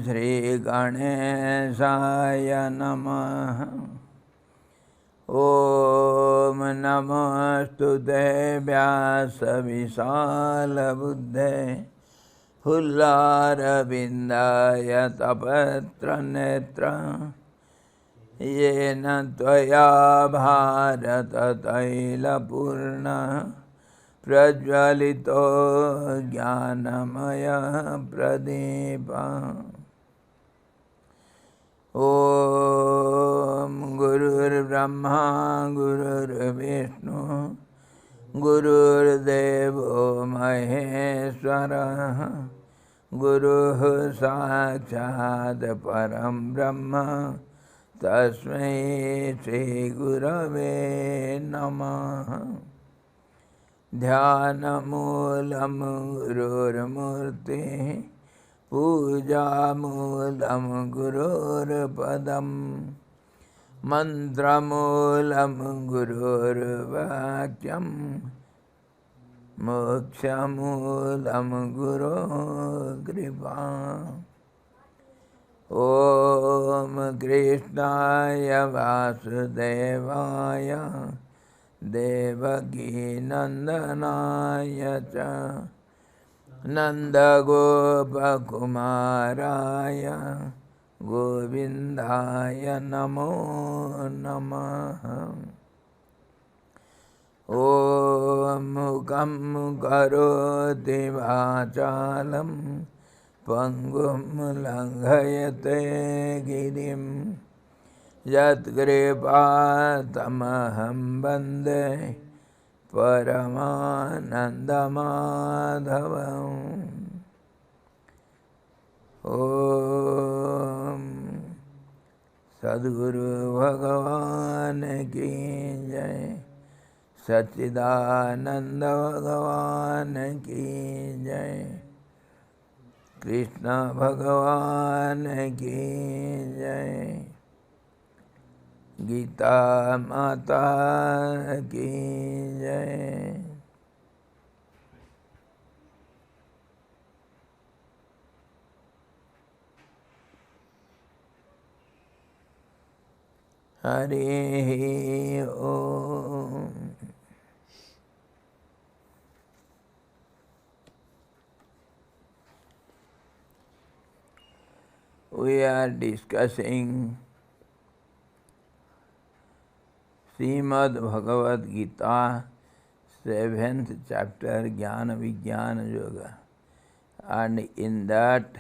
Shri Ganeshaya Namaha. Om Namostute Vyasa Visala Buddhe Pullarabindaya Tapatra Netra Yena Tvaya Bharata Taila Purna Prajvalito Jnanamaya Pradepa. Om Gurur Brahma Gurur Vishnu Gurur Devo Maheshwara Guru Sakshat Param Brahma Tasmai Shri Gurave Namaha. Dhyanamoolam Gururmurti Pujamoolam Gururpadam Mantramoolam Gururvakyam Mokshamoolam Guru Kripa. Om Krishnaya Vasudevaya Devaki Nandanaya Cha Nanda Gopa Kumaraya Govindaya Namo Namaha. Om Mukam Karoti Vachalam Pangum Langhayate Girim Yat Kripa Tamaham Bande Paramanandamadhavam. Om Sadguru Bhagavan ki jai, Satchidananda Bhagavan ki jai, Krishna Bhagavan ki jai, Gita Mata ki jai. Hari Om. We are discussing Srimad Bhagavad Gita, 7th chapter, Jnana Vijnana Yoga. And in that,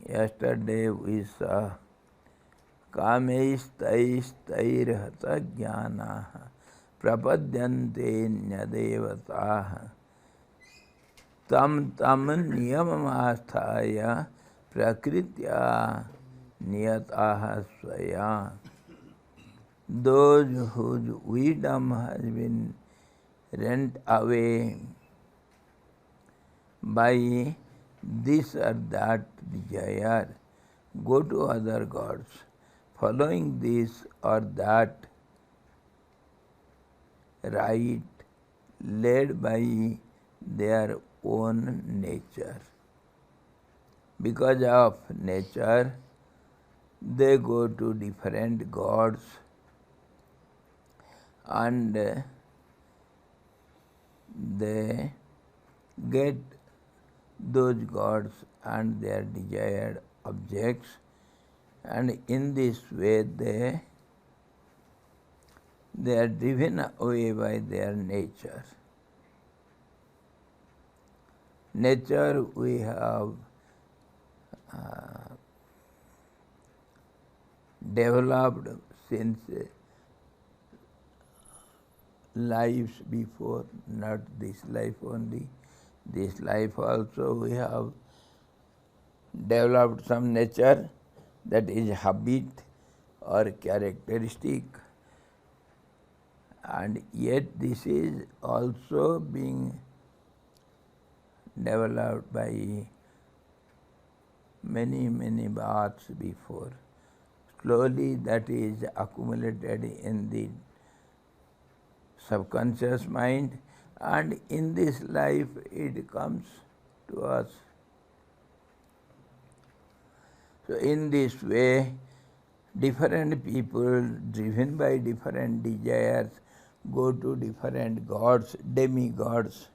yesterday we saw Kameistairhata Jnanaha Prapadyante Nyadevataha Tam Tam Niyamamasthaya Prakritya Niyataha Swaya. Those whose wisdom has been rent away by this or that desire go to other gods, following this or that right led by their own nature. Because of nature, they go to different gods and they get those gods and their desired objects, and in this way they are driven away by their nature. Nature we have developed since lives before, not this life only. This life also we have developed some nature, that is habit or characteristic, and yet this is also being developed by many births before. Slowly that is accumulated in the subconscious mind, and in this life it comes to us. So in this way, different people driven by different desires go to different gods, demigods,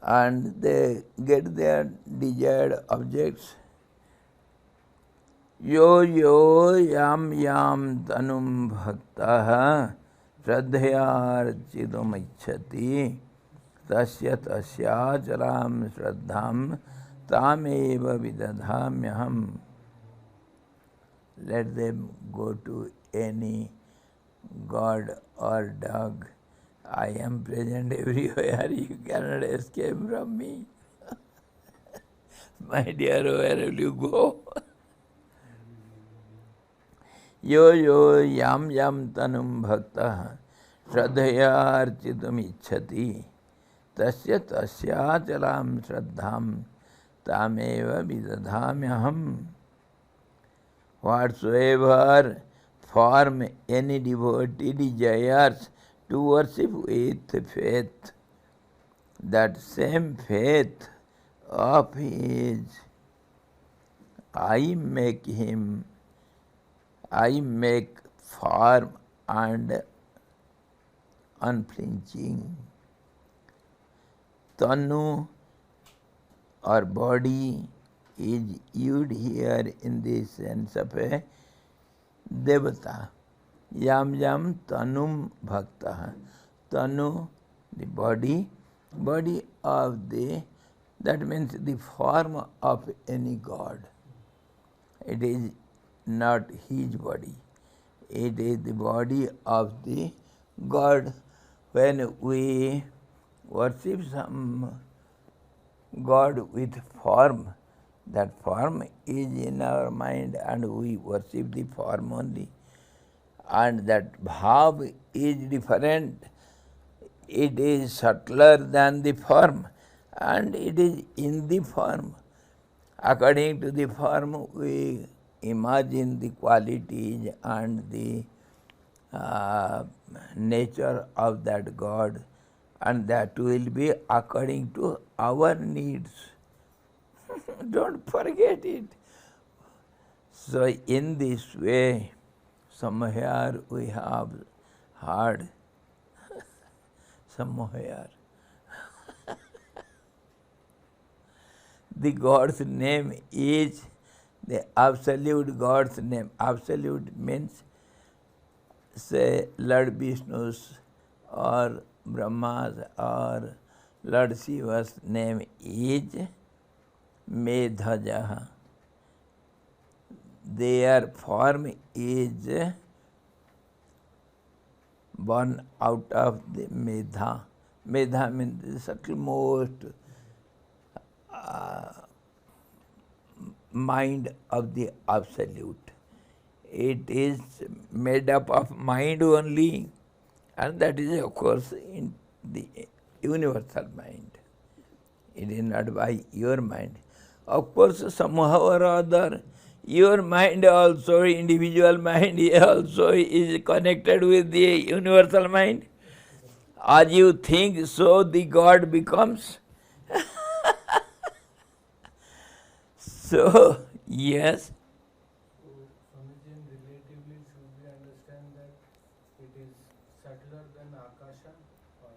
and they get their desired objects. Yo yo yam yam tanum bhaktaha shraddhayarchidum ichchati tasya tasya chalam shraddham tameva vidadhamyaham. Let them go to any god or dog. I am present everywhere. You cannot escape from me. My dear, where will you go? Yo yo yam yam tanum bhakta shraddhaya architum ichchati tasya tasya chalam shraddham tameva vidadhamyaham. Whatsoever form any devotee desires to worship with faith, that same faith of his, I make firm and unflinching. Tanu or body is used here in the sense of a devata. Yam yam tanum bhakta. Tanu, the body of the, that means the form of any god. It is not his body. It is the body of the god. When we worship some god with form, that form is in our mind and we worship the form only. And that bhav is different. It is subtler than the form and it is in the form. According to the form, we imagine the qualities and the nature of that God, and that will be according to our needs. Don't forget it. So in this way, somewhere we have heard, somewhere, the God's name is the absolute God's name. Absolute means, say, Lord Vishnu's or Brahma's or Lord Shiva's name is Medhajaha. Their form is born out of the Medha. Medha means the subtlemost mind of the Absolute. It is made up of mind only, and that is of course in the universal mind. It is not by your mind. Of course, somehow or other, your mind also, individual mind also is connected with the universal mind. As you think, so the God becomes. So, yes. So, Swamiji, relatively, should we understand that it is subtler than Akasha? Or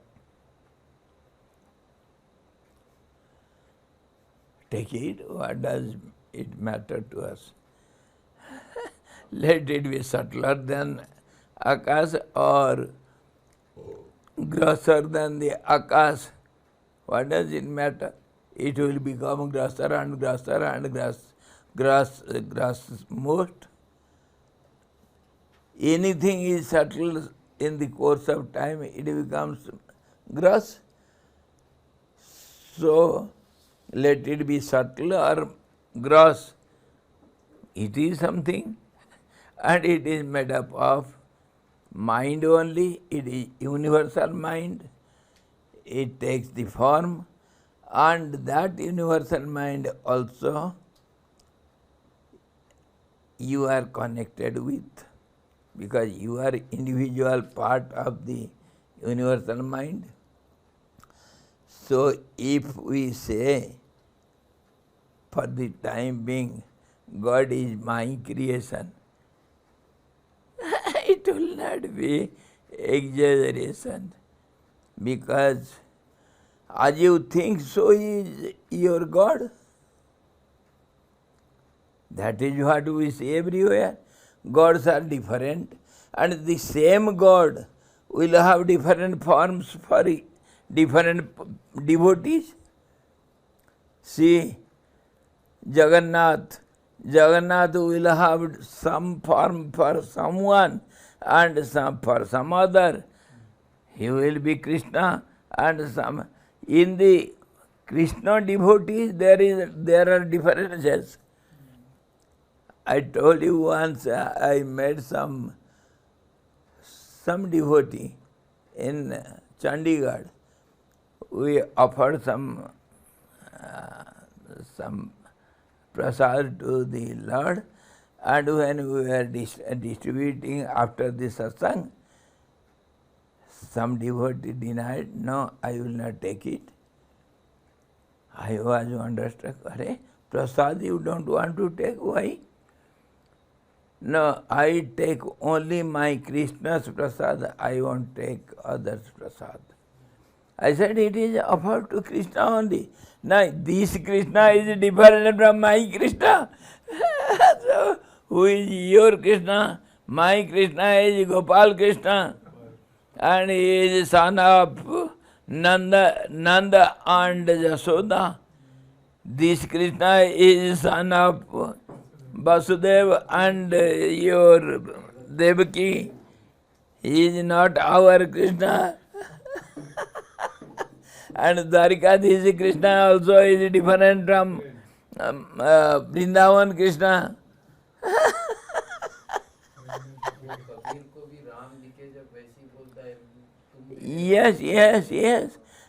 Take it, what does it matter to us? Let it be subtler than Akash or grosser than the Akash. What does it matter? It will become grosser and grosser and gross most. Anything is subtle in the course of time, it becomes gross. So, let it be subtle or gross. It is something, and it is made up of mind only. It is universal mind. It takes the form, and that universal mind also you are connected with, because you are individual part of the universal mind. So if we say, for the time being, God is my creation. It will not be exaggeration, because as you think, so is your God. That is what we see everywhere. Gods are different, and the same God will have different forms for different devotees. See, Jagannath will have some form for someone and some for some other. He will be Krishna and some. In the Krishna devotees there are differences. I told you once I met some devotee in Chandigarh. We offered some prasad to the Lord, and when we were distributing after the satsang, some devotee denied, "No, I will not take it." I was wonderstruck. "Arey, prasad you don't want to take, why?" "No, I take only my Krishna's prasad, I won't take others' prasad." I said, "It is offered to Krishna only." "No, this Krishna is different from my Krishna." So, who is your Krishna? My Krishna is Gopal Krishna, and he is son of Nanda and Jasoda. This Krishna is son of Vasudeva and your Devaki. He is not our Krishna. And Dwarikadhish Krishna also is different from Vrindavan Krishna. Yes.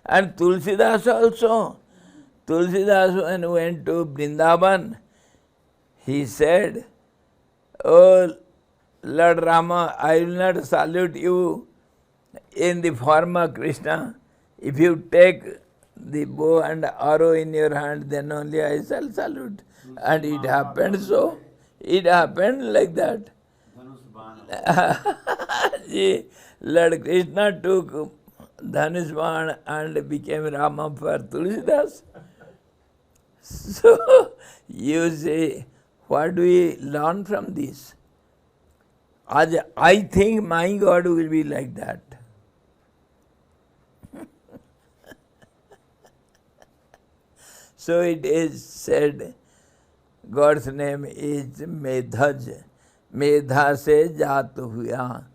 And Tulsidas also. Tulsidas, when went to Vrindavan, he said, "Oh Lord Rama, I will not salute you in the form of Krishna. If you take the bow and arrow in your hand, then only I shall salute." And it happened so. It happened like that. See, Lord Krishna took Dhanushban and became Rama for Tulsidas. So, you say, what do we learn from this? As I think my God will be like that. So it is said, God's name is Medhaj. Medha se jat huya.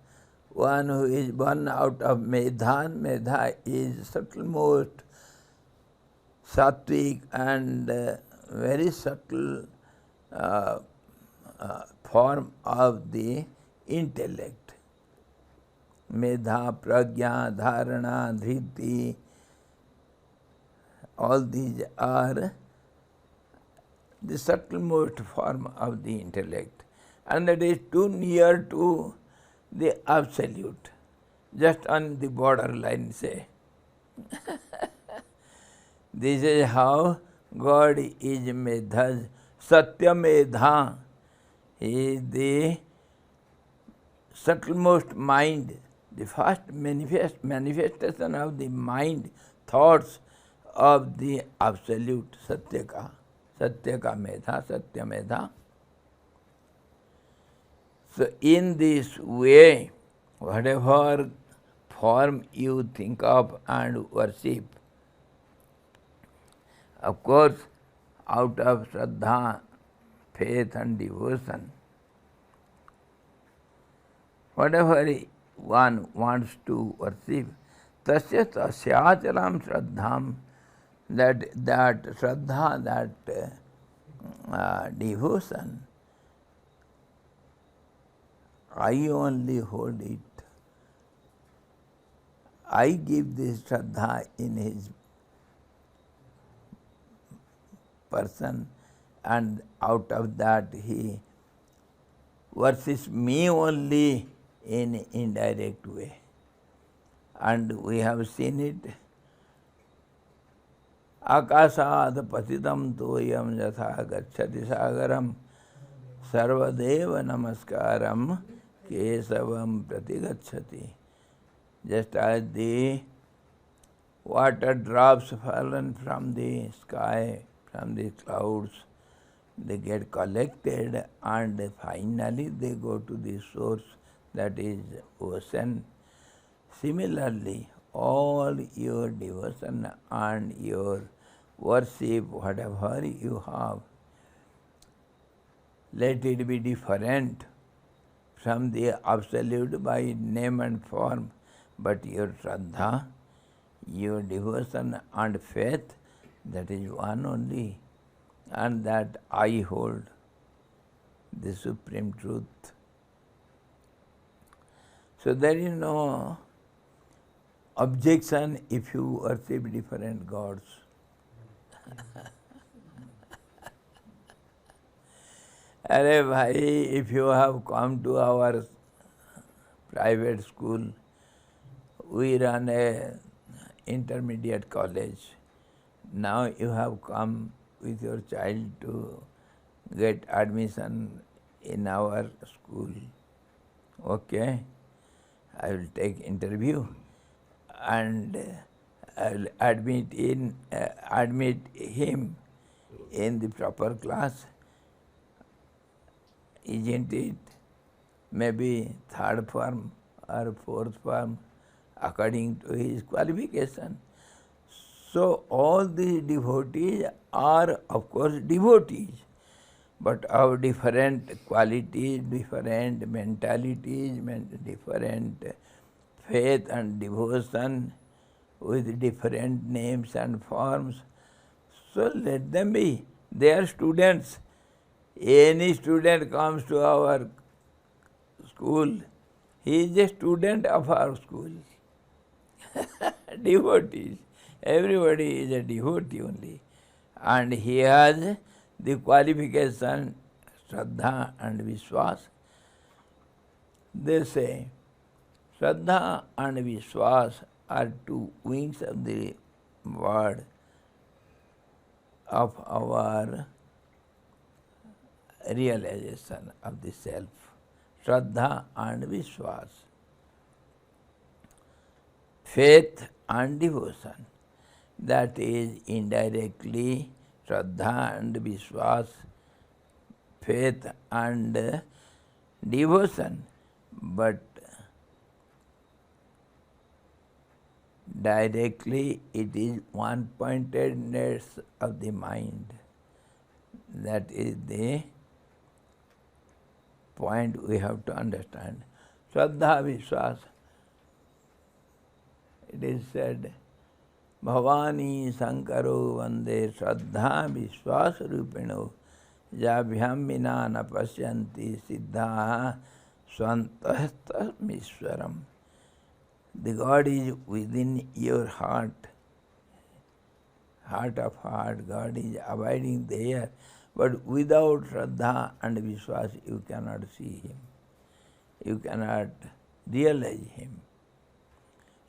One who is born out of Medha. Medha is subtle-most sattvic and very subtle form of the intellect. Medha, prajna, dharana, dhriti, all these are the subtle-most form of the intellect, and that is too near to the absolute, just on the borderline, say. This is how God is Medha, Satya Medha. He is the subtle-most mind, the first manifestation of the mind, thoughts of the absolute Satyaka. Satyaka Medha, Satya Medha. So in this way, whatever form you think of and worship, of course, out of Shraddha, faith and devotion, whatever one wants to worship, tasya tasyacharam shraddham, that Shraddha, that devotion, I only hold it. I give this Shraddha in his person, and out of that he worships me only in indirect way. And we have seen it. Akasad patitam toyam yatha gacchati sagaram Sarvadeva Namaskaram Kesavam Pratigachati. Just as the water drops fallen from the sky, from the clouds, they get collected and finally they go to the source, that is ocean. Similarly, all your devotion and your worship, whatever you have, let it be different from the absolute by name and form, but your Shraddha, your devotion and faith, that is one only, and that I hold, the supreme truth. So there is no objection if you worship different gods. Arey bhai, if you have come to our private school, we run a intermediate college. Now you have come with your child to get admission in our school. Okay, I will take interview and I will admit him in the proper class. Isn't it? Maybe third form or fourth form according to his qualification. So all these devotees are of course devotees, but of different qualities, different mentalities, different faith and devotion with different names and forms. So let them be. They are students. Any student comes to our school, he is a student of our school. Devotees. Everybody is a devotee only. And he has the qualification, Shraddha and Vishwas. They say, Shraddha and Vishwas are two wings of the bird of our realization of the self. Shraddha and Vishwas. Faith and devotion. That is indirectly Shraddha and Vishwas, faith and devotion, but directly it is one-pointedness of the mind. That is the point we have to understand. Shraddha, Vishwas. It is said, Bhavani Sankaro Vande Shraddha Vishwas Rupino Jabhyam Vina na Pasyanti Siddha Swantahtamishwaram. The God is within your heart, heart of heart. God is abiding there, but without Shraddha and Vishwas you cannot see Him. You cannot realize Him.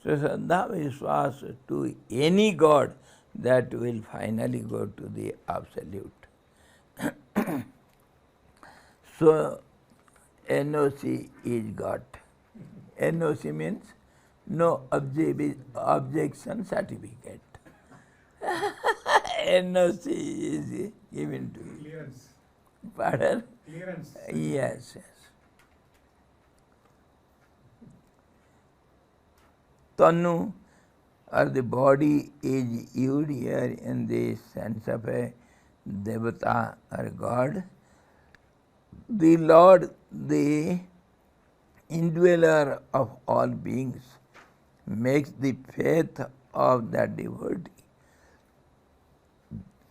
So Shraddha Vishwas to any God, that will finally go to the Absolute. So NOC is got. NOC means no objection certificate. NOC is given to you. Clearance. Pardon? Clearance. Yes, yes. Tanu, or the body, is used here in the sense of a Devata or God. The Lord, the indweller of all beings, makes the faith of that devotee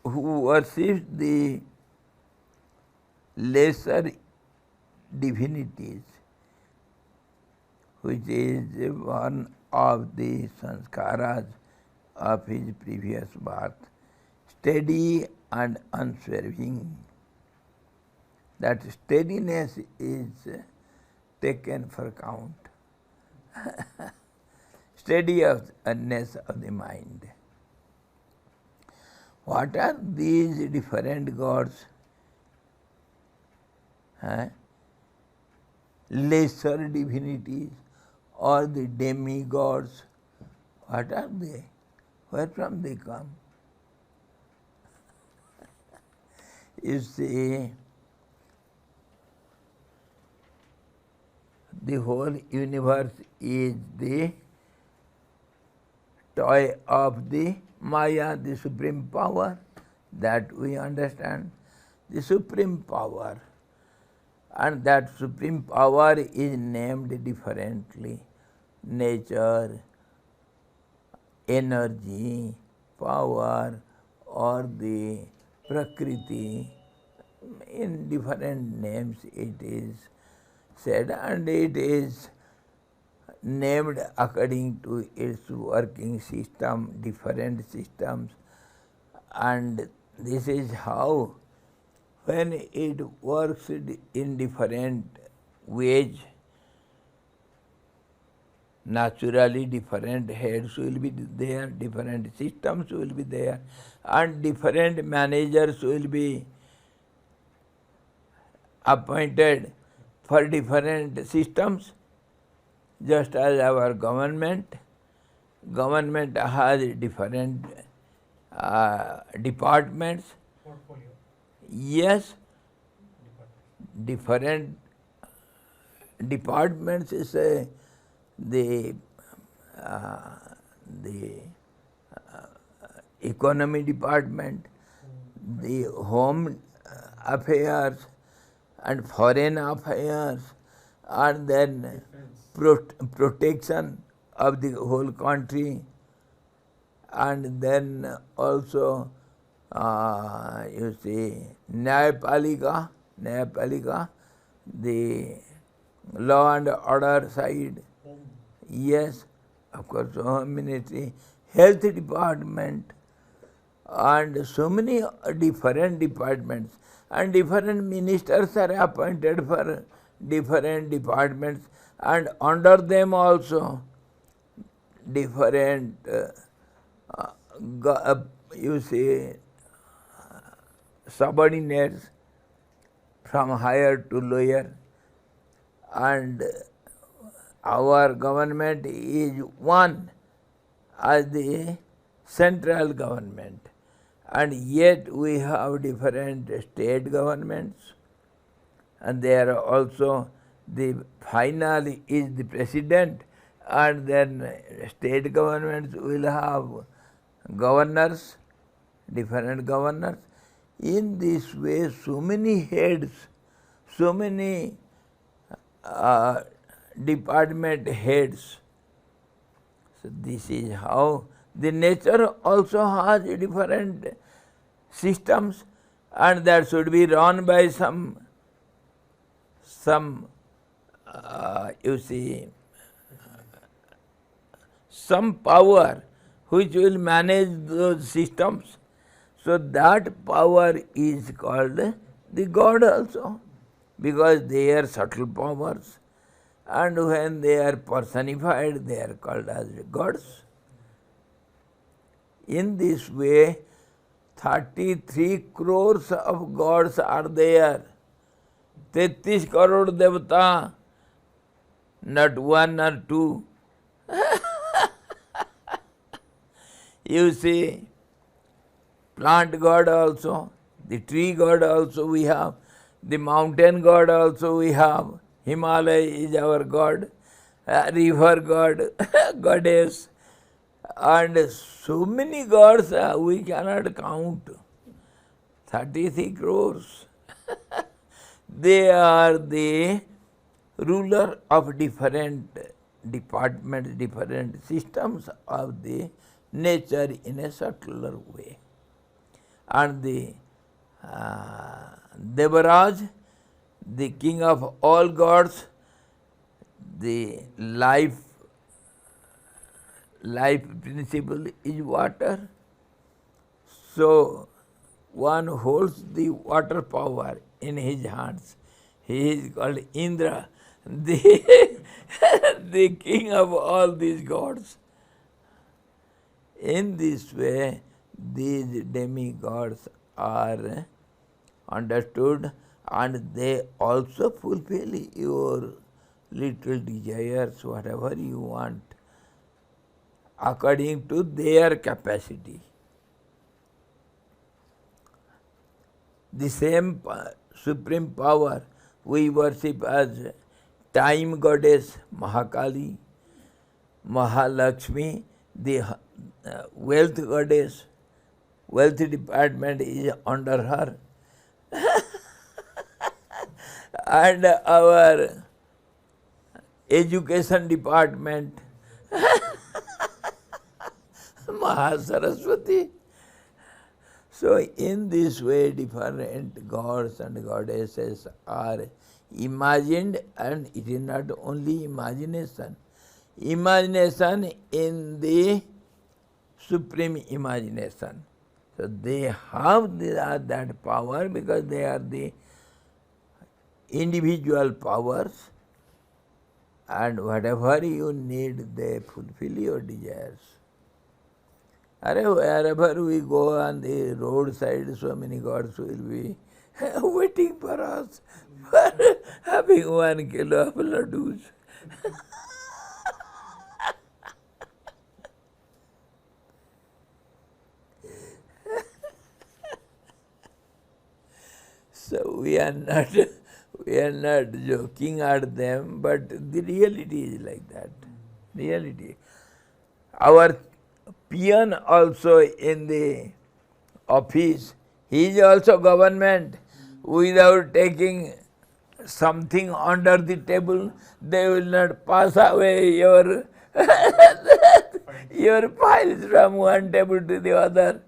who worships the lesser divinities, which is one of the sanskaras of his previous birth, steady and unswerving. That steadiness is taken for count. Steadiness of the mind. What are these different gods? lesser divinities or the demigods. What are they? Where from they come? You see, the whole universe is the toy of the Maya, the supreme power, that we understand. The supreme power. And that supreme power is named differently. Nature, energy, power, or the Prakriti. In different names it is said, and it is named according to its working system, different systems. And this is how, when it works in different ways, naturally different heads will be there, different systems will be there, and different managers will be appointed for different systems. Just as our government has different departments. Portfolio. Yes, different departments is the economy department, the home affairs and foreign affairs, and then protection of the whole country, and then also you see Nyayapalika, the law and order side. Yes, of course, Home Ministry, Health Department, and so many different departments, and different ministers are appointed for different departments, and under them also different you see subordinates from higher to lower, and our government is one as the central government, and yet we have different state governments, and there are also the final is the president, and then state governments will have governors, different governors. In this way, so many heads, so many department heads. So this is how the nature also has different systems, and that should be run by some you see some power which will manage those systems. So that power is called the God also, because they are subtle powers, and when they are personified, they are called as gods. In this way, 33 crores of gods are there. 33 crore devata, not one or two. You see, plant god also, the tree god also we have, the mountain god also we have, Himalaya is our god, river god, goddess, and so many gods we cannot count. 33 crores. They are the ruler of different departments, different systems of the nature in a subtler way. And the Devaraj, the king of all gods, the life principle is water. So one holds the water power in his hands. He is called Indra, the king of all these gods. In this way, these demigods are understood, and they also fulfill your little desires, whatever you want, according to their capacity. The same supreme power we worship as time goddess Mahakali, Mahalakshmi, the wealth goddess. Wealth department is under her. And our education department, Mahasaraswati. So in this way different gods and goddesses are imagined, and it is not only imagination. Imagination in the supreme imagination. So they have that power because they are the individual powers, and whatever you need, they fulfill your desires. Wherever we go on the roadside, so many gods will be waiting for us for having 1 kilo of laddus. So we are not joking at them, but the reality is like that. Reality. Our peon also in the office, he is also government. Without taking something under the table, they will not pass away your your files from one table to the other.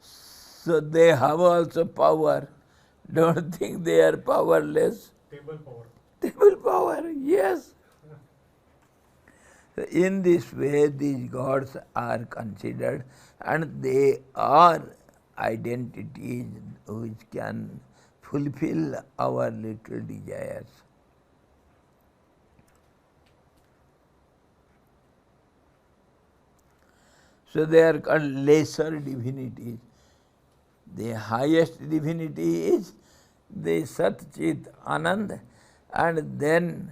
So they have also power. Don't think they are powerless. Table power. Table power, yes. In this way, these gods are considered, and they are identities which can fulfill our little desires. So they are called lesser divinities. The highest divinity is the Sat Chit Anand, and then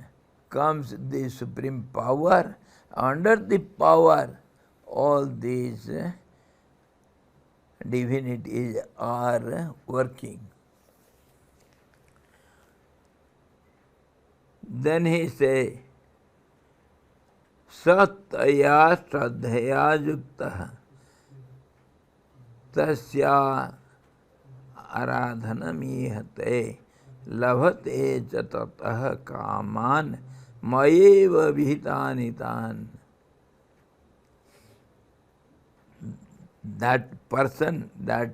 comes the supreme power. Under the power, all these divinities are working. Then he says, Satya Shraddhaya Yukta Tasya Aradhanamihate Labhate Chatatah Kaman Mayeva Vihitanitan. That person, that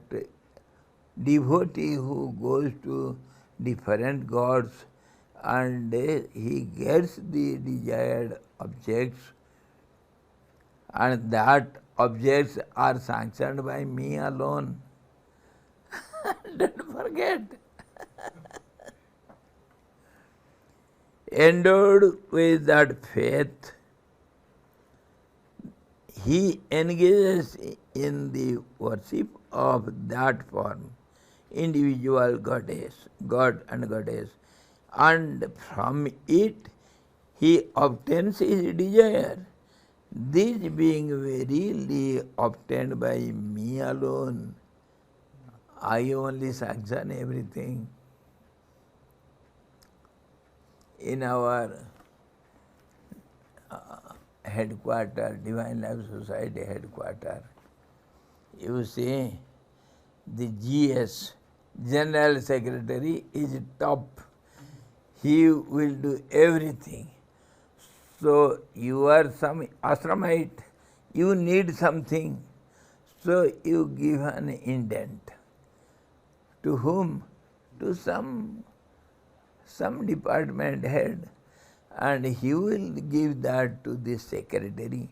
devotee who goes to different gods and he gets the desired objects, and that objects are sanctioned by me alone. Don't forget. Endowed with that faith, he engages in the worship of that form, individual goddess, god and goddess, and from it he obtains his desire. This being verily obtained by me alone, I only sanction everything. In our headquarter, Divine Life Society headquarter, you see the GS, General Secretary, is top. He will do everything. So you are some ashramite, you need something, so you give an indent. To whom? To some department head, and he will give that to the secretary.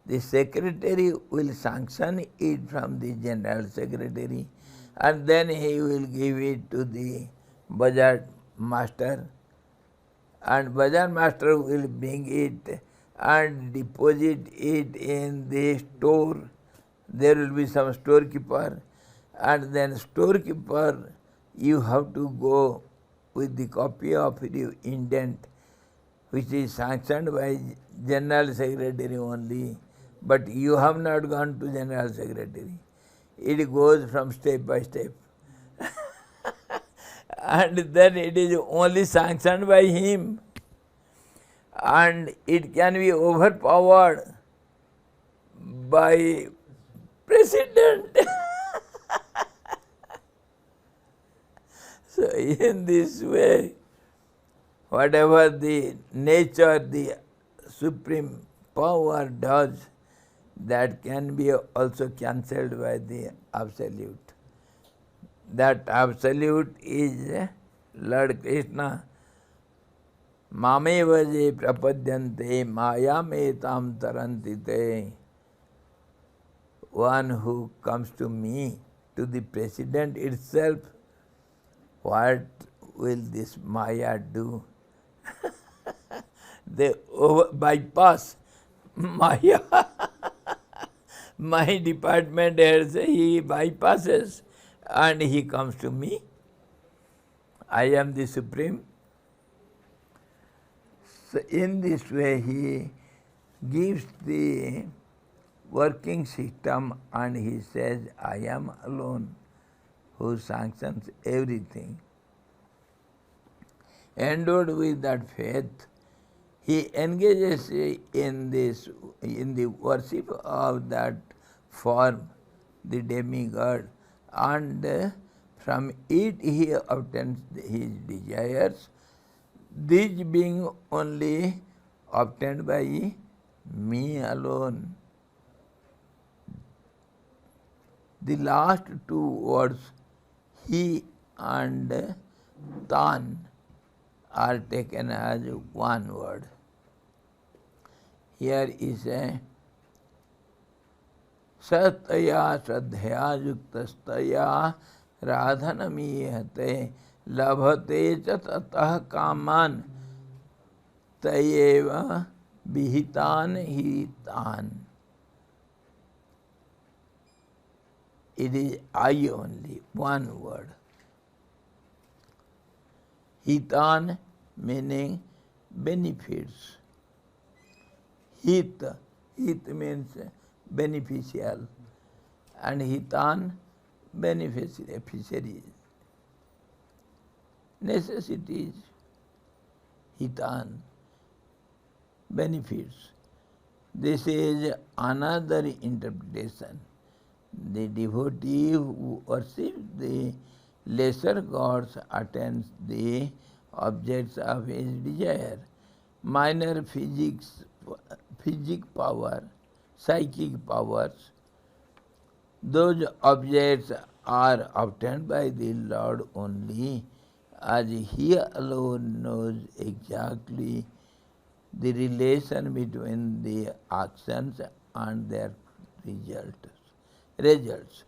The secretary will sanction it from the general secretary, and then he will give it to the Bazaar master, and Bazaar master will bring it and deposit it in the store. There will be some storekeeper, and then storekeeper, you have to go with the copy of the indent, which is sanctioned by General Secretary only, but you have not gone to General Secretary. It goes from step by step. And then it is only sanctioned by him, and it can be overpowered by President. So in this way, whatever the nature, the supreme power does, that can be also cancelled by the absolute. That absolute is Lord Krishna. Mameva je prapadyante mayam etam taranti te. One who comes to me, to the President itself, what will this Maya do? They bypass Maya. My department head, he bypasses and he comes to me. I am the Supreme. So in this way he gives the working system and he says, I am alone who sanctions everything. Endowed with that faith, he engages in the worship of that form, the demigod, and from it he obtains his desires, these being only obtained by me alone. The last two words, he and tan, are taken as one word. Here is a satya shraddhaya yuktastaya radhanamiyate labhate cha tatah kaman tayeva vihitan hitan. It is I only, one word. Hitan meaning benefits. Hit means beneficial, and hitan beneficiaries. Necessities, hitan, benefits. This is another interpretation. The devotee who worships the lesser gods attains the objects of his desire. Minor physic power, psychic powers, those objects are obtained by the Lord only, as He alone knows exactly the relation between the actions and their results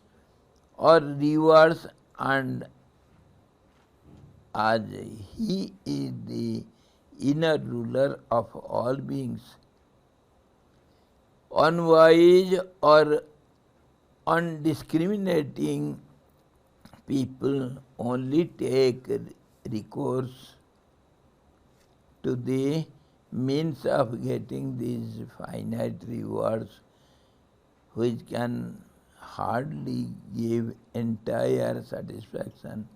or rewards, and as He is the inner ruler of all beings. Unwise or undiscriminating people only take recourse to the means of getting these finite rewards, which can hardly give entire satisfaction.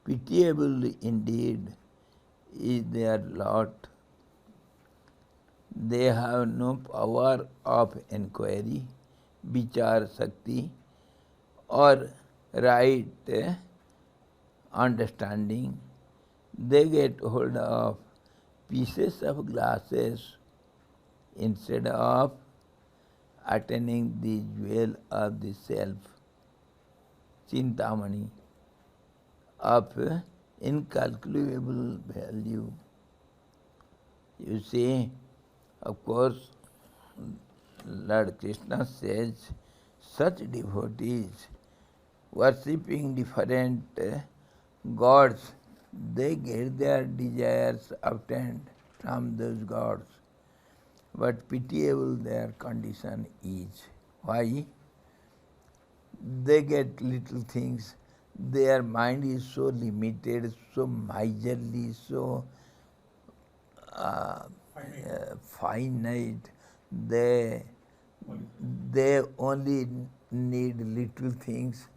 Pitiable indeed is their lot. They have no power of inquiry, vichar sakti, or right understanding. They get hold of pieces of glasses instead of attaining the jewel of the self, Chintamani, of incalculable value. You see, of course, Lord Krishna says, such devotees worshipping different gods, they get their desires obtained from those gods. But pitiable their condition is. Why? They get little things their mind is so limited, so miserly, so finite. They only need little things,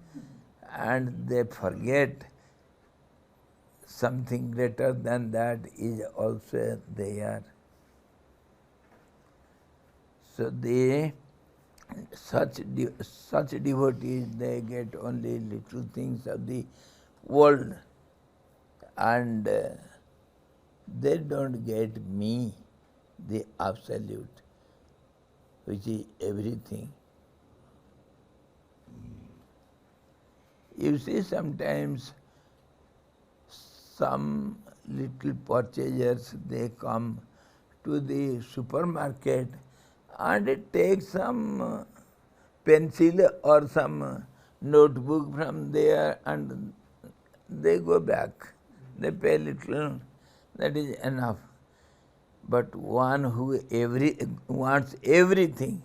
and they forget something greater than that is also there. So such devotees, they get only little things of the world, and they don't get me, the absolute, which is everything. You see, sometimes some little purchasers, they come to the supermarket and take some pencil or some notebook from there, and they go back. They pay little, that is enough. But one who wants everything,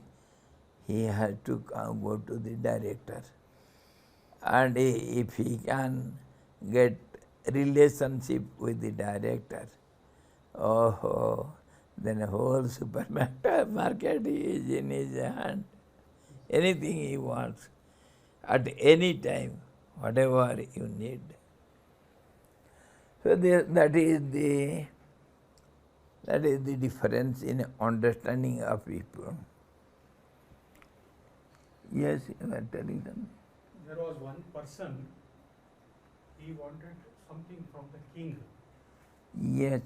he has to go to the director. And if he can get relationship with the director, oh, then the whole supermarket is in his hand. Anything he wants, at any time, whatever you need. So that is the difference in understanding of people. Yes, you are telling them. There was one person, he wanted something from the king. Yes.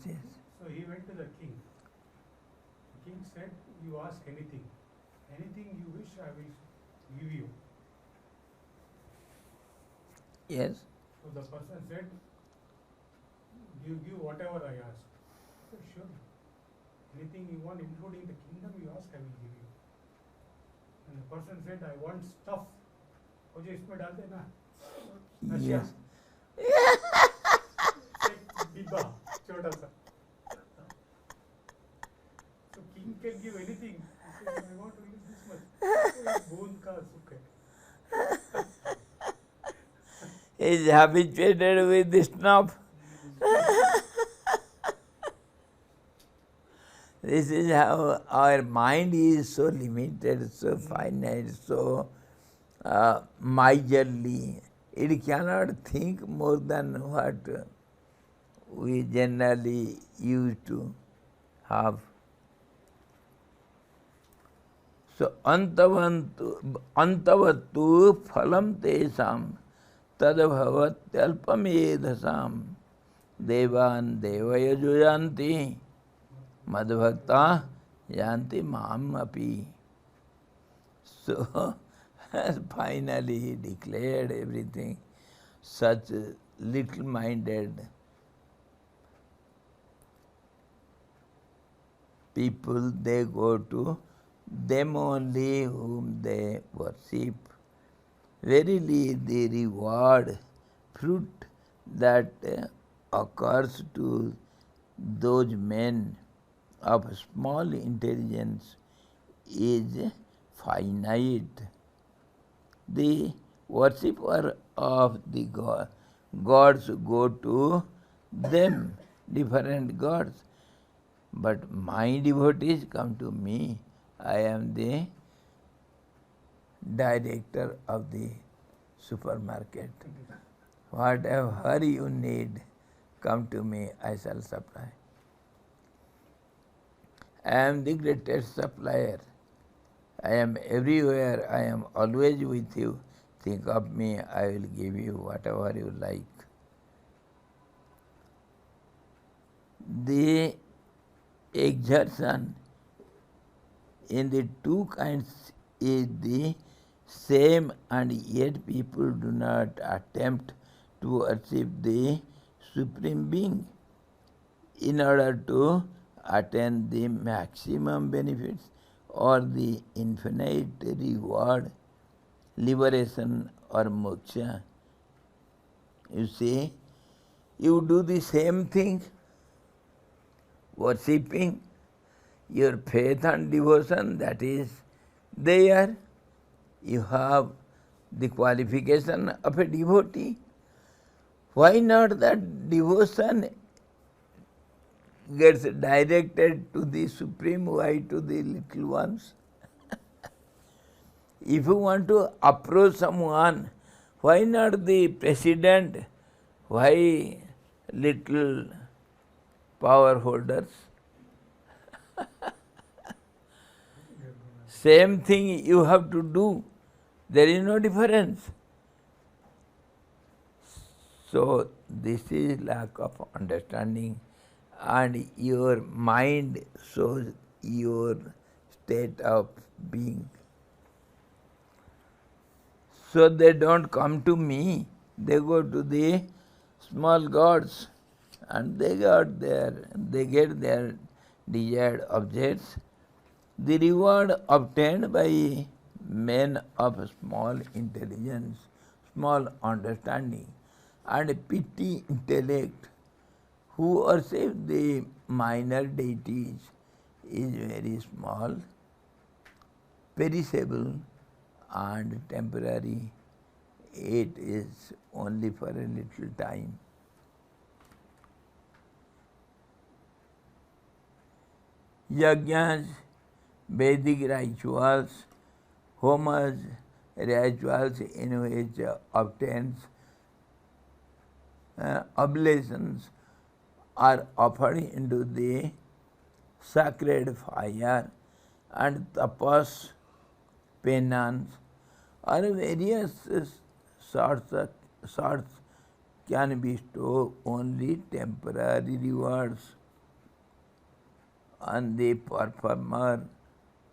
So he went to the king. The king said, you ask anything. Anything you wish, I will give you. Yes. So the person said, you give whatever I ask. I said, sure. Anything you want, including the kingdom you ask, I will give you. And the person said, I want stuff. मुझे इसमें डाल देना नशिया एक डिब्बा छोटा सा. So king can give anything. He said, I want only this much. एक बूंद का सुख है. He is habituated with the snuff. This is how our mind is so limited, so finite, so miserly. It cannot think more than what we generally used to have. So antavattu phalam tesam tadbhavatyalpam edhasam devan devayajuyanti madbhakta yanti mam api. So finally he declared everything. Such little-minded people, they go to them only whom they worship. Verily the reward, fruit that occurs to those men of small intelligence is finite. The worshipper of the gods go to them, different gods. But my devotees come to me. I am the director of the supermarket. Whatever you need, come to me, I shall supply. I am the greatest supplier. I am everywhere, I am always with you. Think of me, I will give you whatever you like. The exertion in the two kinds is the same, and yet people do not attempt to worship the Supreme Being in order to attain the maximum benefits or the infinite reward, liberation or moksha. You see, you do the same thing, worshipping, your faith and devotion, that is there. You have the qualification of a devotee. Why not that devotion gets directed to the Supreme? Why to the little ones? If you want to approach someone, why not the president? Why little power holders? Same thing you have to do. There is no difference. So this is lack of understanding, and your mind shows your state of being. So they don't come to me, they go to the small gods, and they get their desired objects. The reward obtained by men of small intelligence, small understanding, and petty intellect, who worship the minor deities, is very small, perishable, and temporary. It is only for a little time. Yajnas, Vedic rituals, Homer's rituals in which obtains oblations are offered into the sacred fire, and tapas, penance, or various sorts can bestow only temporary rewards on the performer.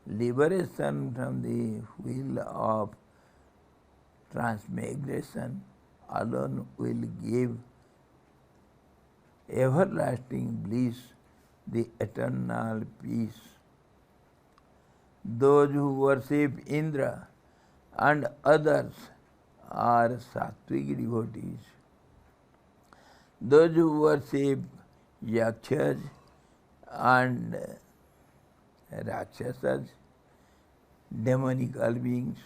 Liberation from the wheel of transmigration alone will give everlasting bliss, the eternal peace. Those who worship Indra and others are sattvic devotees. Those who worship Yakshas and Rakshasas, demonical beings,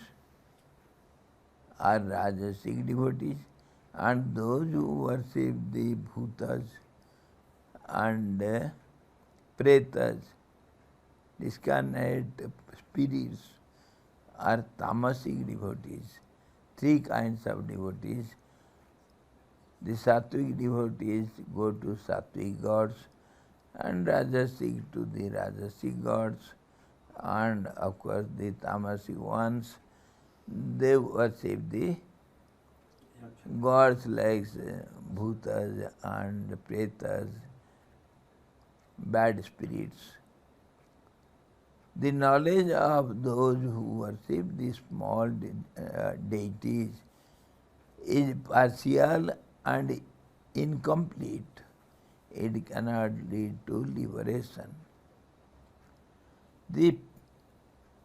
are Rajasic devotees, and those who worship the Bhutas and Pretas, discarnate spirits, are Tamasic devotees. Three kinds of devotees. The Sattvic devotees go to Sattvic gods, and Rajasic to the Rajasic gods, and of course the Tamasic ones, they worship the gods like Bhutas and Pretas, bad spirits. The knowledge of those who worship the small deities is partial and incomplete. It cannot lead to liberation. The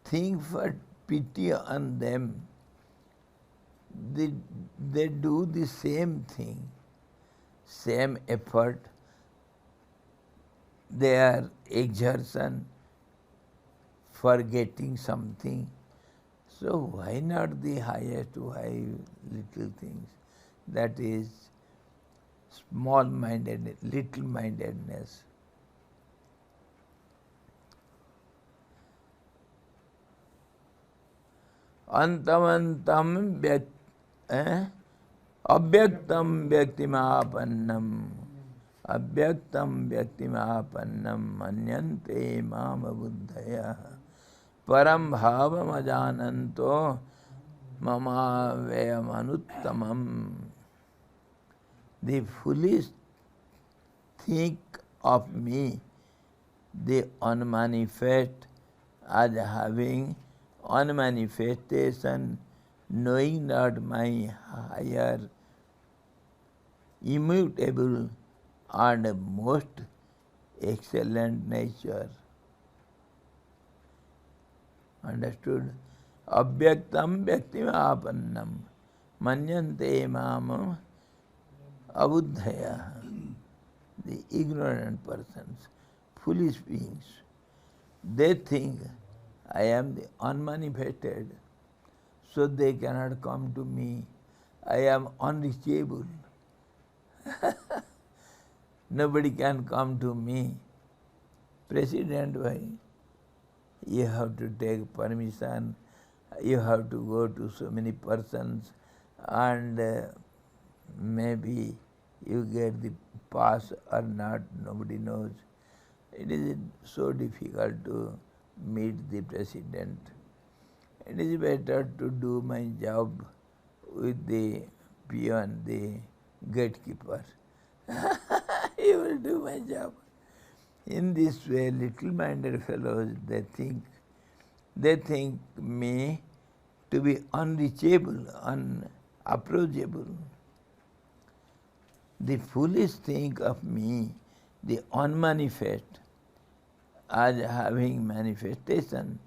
thing for pity on them, they do the same thing, same effort, their exertion for getting something. So why not the highest, why little things? That is small-mindedness, little-mindedness. Antamantam avyaktam vyaktimapannam avyaktam vyaktimapannam manyante mama buddhaya param bhavam ajananto mama vayamanutamam. The foolish think of me, the unmanifest, as having unmanifestation, knowing not my higher, immutable, and most excellent nature. Understood? Avyaktam vyaktimapannam manyante mama abuddhaya. The ignorant persons, foolish beings, they think I am the unmanifested, so they cannot come to me. I am unreachable. Nobody can come to me. President, why? You have to take permission, you have to go to so many persons, and maybe you get the pass or not, nobody knows. It is so difficult to meet the president. It is better to do my job with the peon, the gatekeeper. He will do my job. In this way, little-minded fellows, they think me to be unreachable, unapproachable. The foolish think of me, the unmanifest, as having manifestation,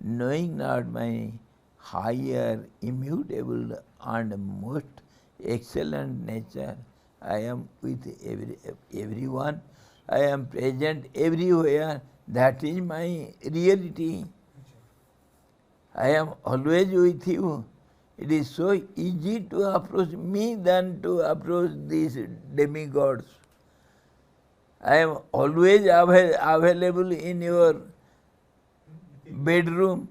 knowing not my higher, immutable, and most excellent nature. I am with everyone. I am present everywhere. That is my reality. I am always with you. It is so easy to approach me than to approach these demigods. I am always available in your bedroom,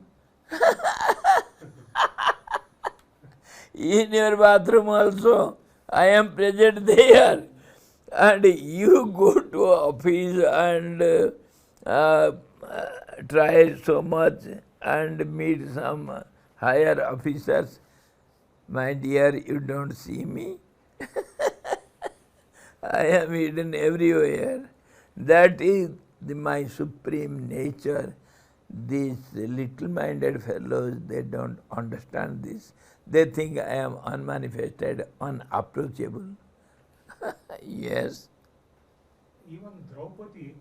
in your bathroom also. I am present there. And you go to office and try so much and meet some higher officers. My dear, you don't see me. I am hidden everywhere. That is my supreme nature. These little-minded fellows, they don't understand this. They think I am unmanifested, unapproachable. Yes. Even Draupadi,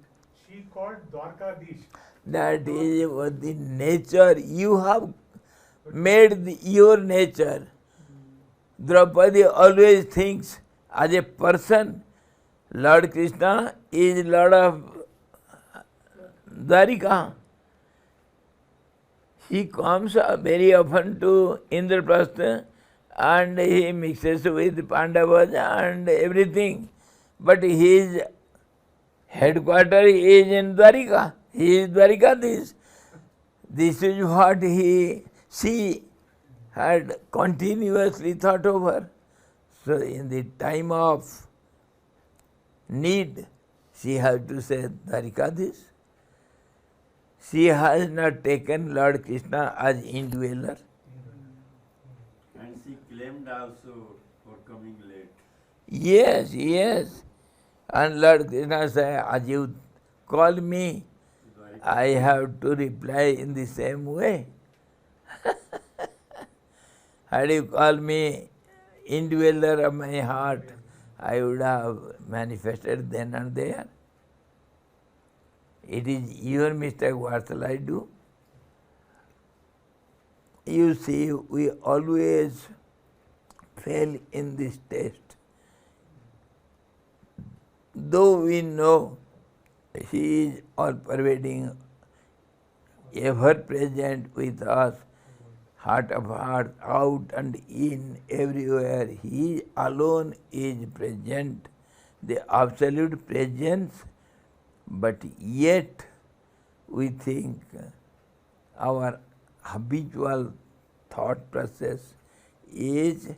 she called Dwarkadish. That is the nature. You have made your nature. Draupadi always thinks as a person, Lord Krishna is Lord of Dwarika. He comes very often to Indraprastha and he mixes with Pandavas and everything. But his headquarters is in Dwarika. He is Dwarikadish. This is what she had continuously thought over. So in the time of need, she has to say Dwarikadish. She has not taken Lord Krishna as indweller. And she claimed also for coming late. Yes, yes. And Lord Krishna said, as you call me, I have to reply in the same way. Had you called me indweller of my heart, I would have manifested then and there. It is your mistake, what shall I do? You see, we always fail in this test. Though we know He is all-pervading, ever-present with us, heart of heart, out and in, everywhere, He alone is present, the absolute presence, but yet we think our habitual thought process is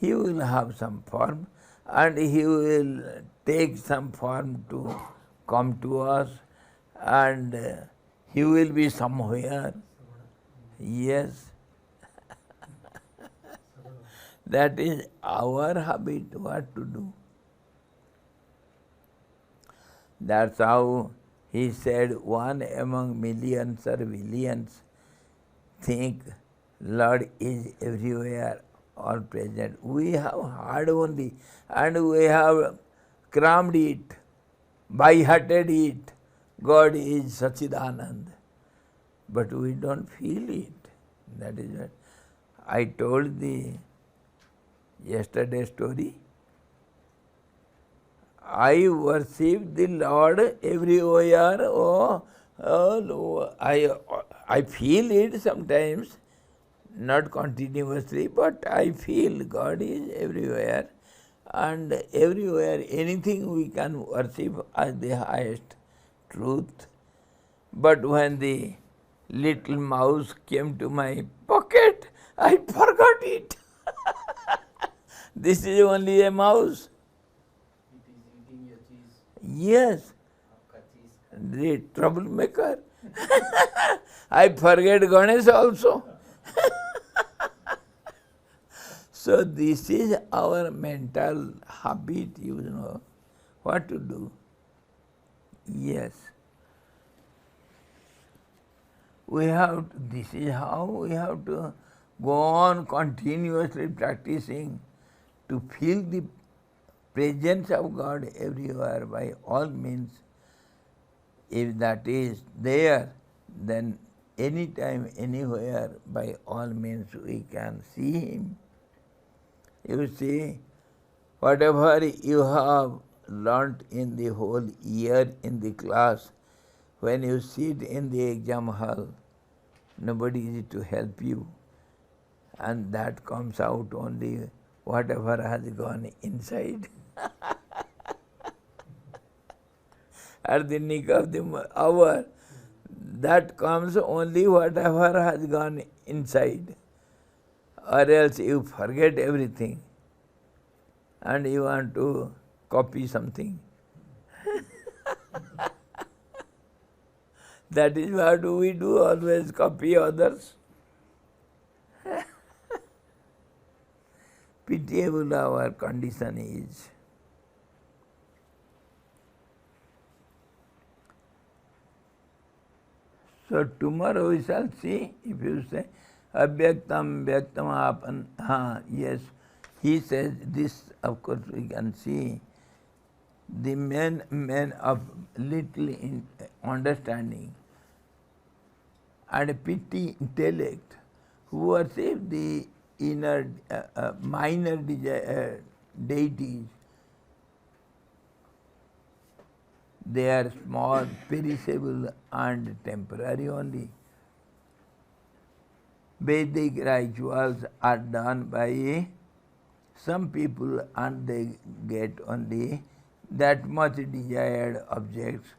He will have some form and He will take some form to come to us and He will be somewhere. Yes. That is our habit, what to do. That's how He said, one among millions or billions think Lord is everywhere, all present. We have heard only and we have crammed it, by-hearted it. God is Sachidanand. But we don't feel it. That is what I told the yesterday story. I worship the Lord everywhere. I feel it sometimes, not continuously, but I feel God is everywhere. and everywhere anything we can worship as the highest truth. But when the little mouse came to my pocket, I forgot it. This is only a mouse. It is eating your cheese. Yes, आपका cheese. the troublemaker. I forget Ganesh also. So this is our mental habit, you know, what to do. Yes. We have, this is how we have to go on continuously practicing to feel the presence of God everywhere by all means. If that is there, then anytime, anywhere, by all means we can see Him. You see, whatever you have learnt in the whole year in the class, when you sit in the exam hall, nobody is to help you. And that comes out only whatever has gone inside. At the nick of the hour, that comes only whatever has gone inside. Or else you forget everything and you want to copy something. That is what we do, always copy others. Pitiable our condition is. So tomorrow we shall see, if you say, Abhyaktam Vyaktam Apan, yes, he says this, of course we can see. The men of little understanding and petty intellect who worship the inner minor deities, they are small, perishable and temporary only. Vedic rituals are done by some people and they get only that much desired objects.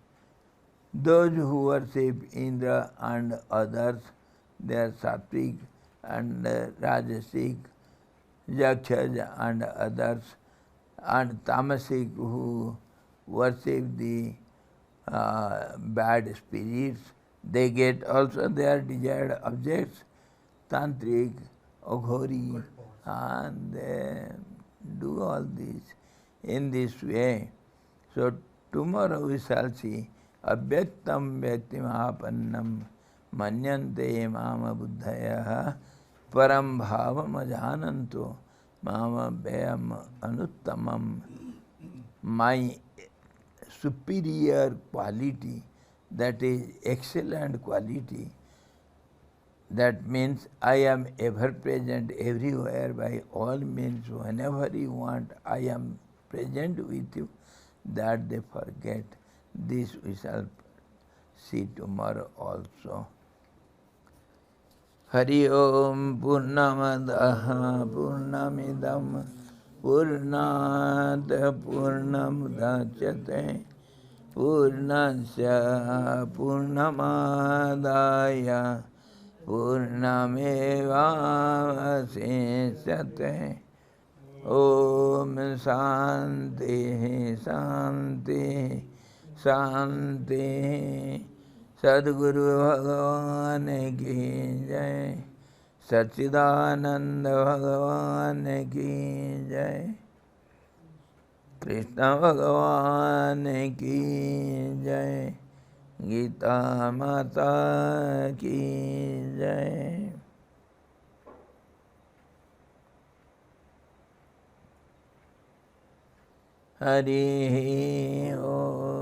Those who worship Indra and others, they are Sattvic and Rajasic, Yakshas and others, and Tamasic who worship the bad spirits, they get also their desired objects. Tantric, Aghori, and they do all this in this way. So tomorrow we shall see Abhyaktam Vyaktimapannam Manyante Mama Buddhaya Param Bhavam Ajananto Mama Vyam Anuttamam. My superior quality, that is excellent quality, that means I am ever present everywhere by all means. Whenever you want, I am present with you. That they forget. This we shall see tomorrow also. Hari Om Purnamadaha Purnamidam Purnat Purnamudachyate Purnasya Purnamadaya Purnamevaseshyate. Om Shanti Shanti Shanti. Sadguru Bhagavan ki jai, Satchidananda Bhagavan ki jai, Krishna Bhagavan ki jai, Gita Mata ki jai. Hari Om.